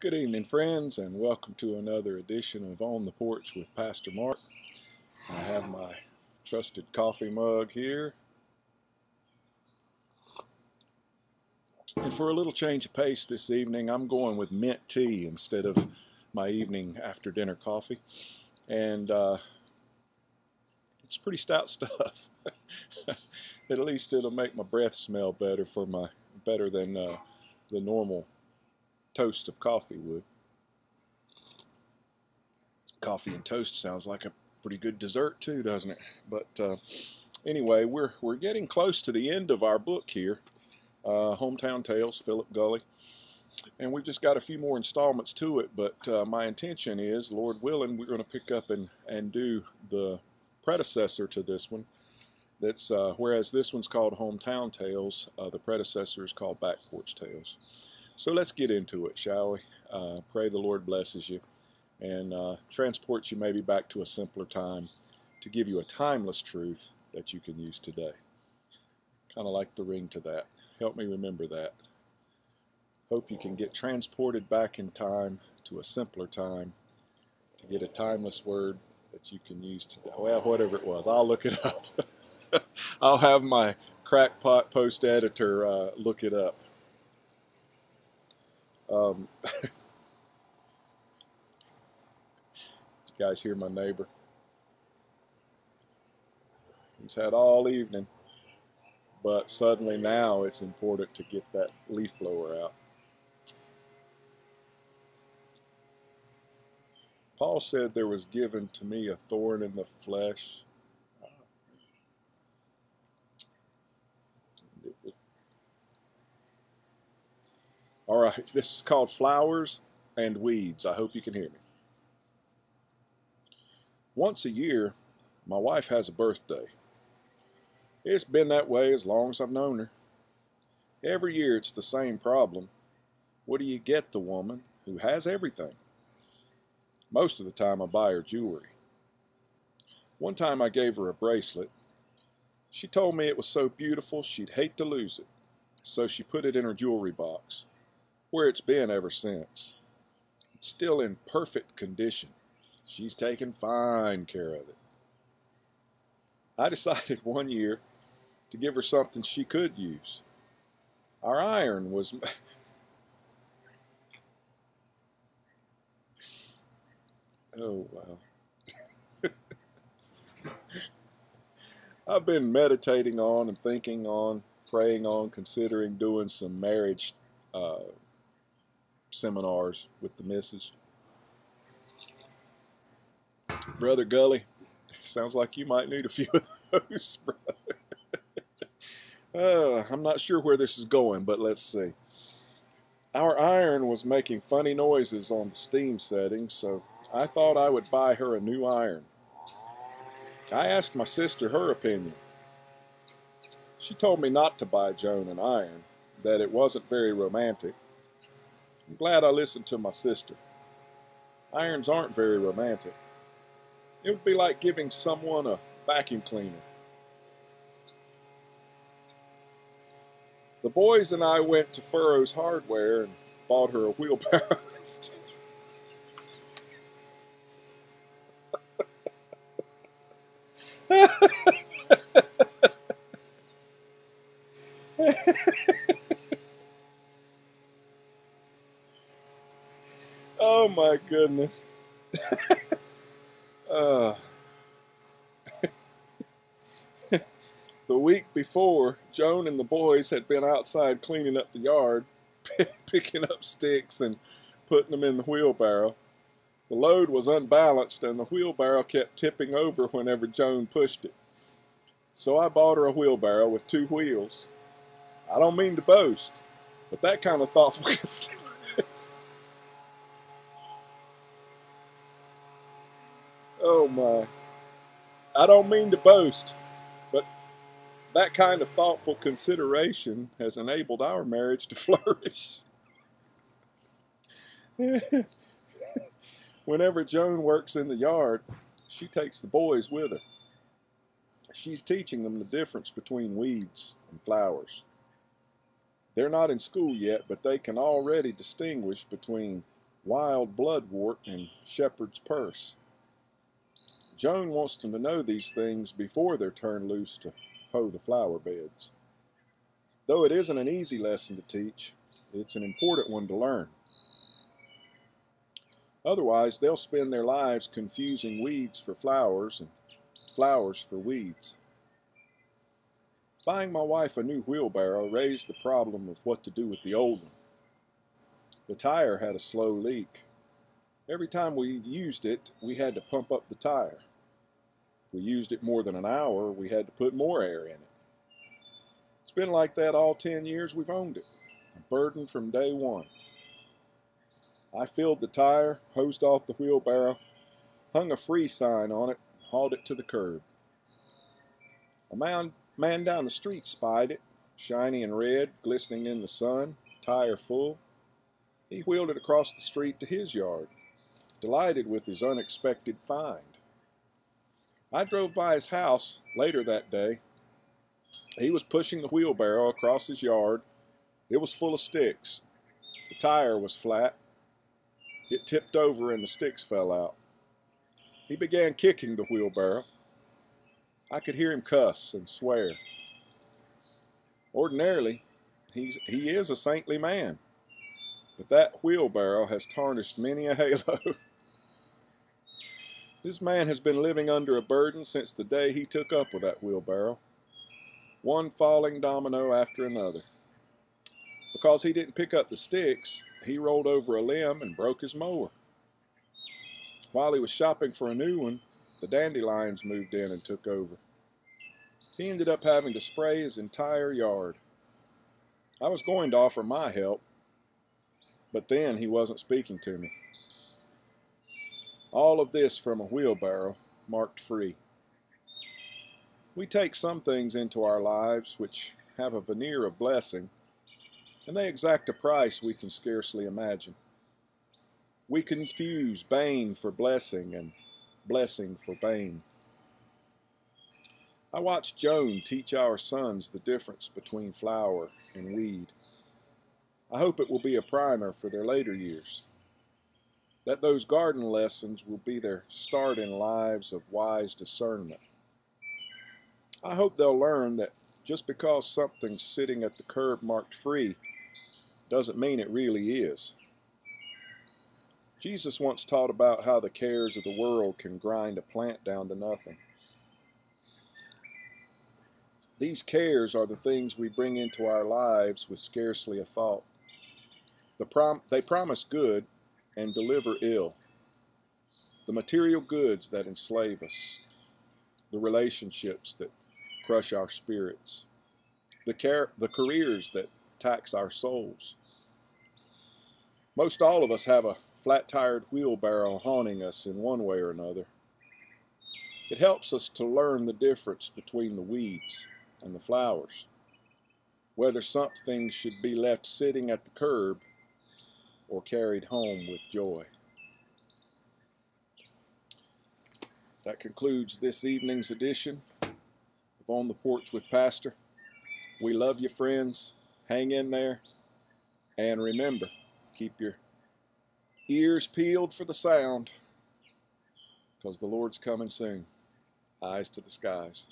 Good evening, friends, and welcome to another edition of On the Porch with Pastor Mark. I have my trusted coffee mug here. And for a little change of pace this evening, I'm going with mint tea instead of my evening after dinner coffee. And it's pretty stout stuff. At least it'll make my breath smell better than the normal toast of coffee would. Coffee and toast sounds like a pretty good dessert too, doesn't it? But anyway, we're getting close to the end of our book here, Hometown Tales, Philip Gulley, and we've just got a few more installments to it. But my intention is, Lord willing, we're going to pick up and do the predecessor to this one. That's whereas this one's called Hometown Tales, the predecessor is called Back Porch Tales. So let's get into it, shall we? Pray the Lord blesses you and transports you maybe back to a simpler time to give you a timeless truth that you can use today. Kind of like the ring to that. Help me remember that. Hope you can get transported back in time to a simpler time to get a timeless word that you can use today. Well, whatever it was, I'll look it up. I'll have my crackpot post editor look it up. You guys hear my neighbor? He's had all evening, but suddenly now it's important to get that leaf blower out. Paul said there was given to me a thorn in the flesh. All right, this is called Flowers and Weeds. I hope you can hear me. Once a year, my wife has a birthday. It's been that way as long as I've known her. Every year it's the same problem. What do you get the woman who has everything? Most of the time I buy her jewelry. One time I gave her a bracelet. She told me it was so beautiful she'd hate to lose it, so she put it in her jewelry box, where it's been ever since. It's still in perfect condition. She's taken fine care of it. I decided one year to give her something she could use. Our iron was... Oh, wow. I've been meditating on and thinking on, praying on, considering doing some marriage seminars with the missus. Brother Gulley, sounds like you might need a few of those, brother. I'm not sure where this is going, but let's see. Our iron was making funny noises on the steam settings, so I thought I would buy her a new iron. I asked my sister her opinion. She told me not to buy Joan an iron, that it wasn't very romantic. I'm glad I listened to my sister. Irons aren't very romantic. It would be like giving someone a vacuum cleaner. The boys and I went to Furrow's Hardware and bought her a wheelbarrow. Oh my goodness. The week before, Joan and the boys had been outside cleaning up the yard, picking up sticks and putting them in the wheelbarrow. The load was unbalanced and the wheelbarrow kept tipping over whenever Joan pushed it. So I bought her a wheelbarrow with 2 wheels. I don't mean to boast, but that kind of thoughtful consideration. Oh my. I don't mean to boast, but that kind of thoughtful consideration has enabled our marriage to flourish. Whenever Joan works in the yard, she takes the boys with her. She's teaching them the difference between weeds and flowers. They're not in school yet, but they can already distinguish between wild bloodwort, and shepherd's purse. Joan wants them to know these things before they're turned loose to hoe the flower beds. Though it isn't an easy lesson to teach, it's an important one to learn. Otherwise, they'll spend their lives confusing weeds for flowers and flowers for weeds. Buying my wife a new wheelbarrow raised the problem of what to do with the old one. The tire had a slow leak. Every time we used it, we had to pump up the tire. If we used it more than an hour, we had to put more air in it. It's been like that all 10 years we've owned it, a burden from day one. I filled the tire, hosed off the wheelbarrow, hung a free sign on it, and hauled it to the curb. A man down the street spied it, shiny and red, glistening in the sun, tire full. He wheeled it across the street to his yard, delighted with his unexpected find. I drove by his house later that day. He was pushing the wheelbarrow across his yard. It was full of sticks. The tire was flat. It tipped over and the sticks fell out. He began kicking the wheelbarrow. I could hear him cuss and swear. Ordinarily, he is a saintly man, but that wheelbarrow has tarnished many a halo. This man has been living under a burden since the day he took up with that wheelbarrow, one falling domino after another. Because he didn't pick up the sticks, he rolled over a limb and broke his mower. While he was shopping for a new one, the dandelions moved in and took over. He ended up having to spray his entire yard. I was going to offer my help, but then he wasn't speaking to me. All of this from a wheelbarrow marked free. We take some things into our lives which have a veneer of blessing, and they exact a price we can scarcely imagine. We confuse bane for blessing and blessing for bane. I watched Joan teach our sons the difference between flower and weed. I hope it will be a primer for their later years, that those garden lessons will be their start in lives of wise discernment. I hope they'll learn that just because something's sitting at the curb marked free doesn't mean it really is. Jesus once taught about how the cares of the world can grind a plant down to nothing. These cares are the things we bring into our lives with scarcely a thought. They promise good and deliver ill. The material goods that enslave us, the relationships that crush our spirits, the careers that tax our souls. Most all of us have a flat-tired wheelbarrow haunting us in one way or another. It helps us to learn the difference between the weeds and the flowers, whether something should be left sitting at the curb or carried home with joy. That concludes this evening's edition of On the Porch with Pastor. We love you, friends. Hang in there. And remember, keep your ears peeled for the sound, because the Lord's coming soon. Eyes to the skies.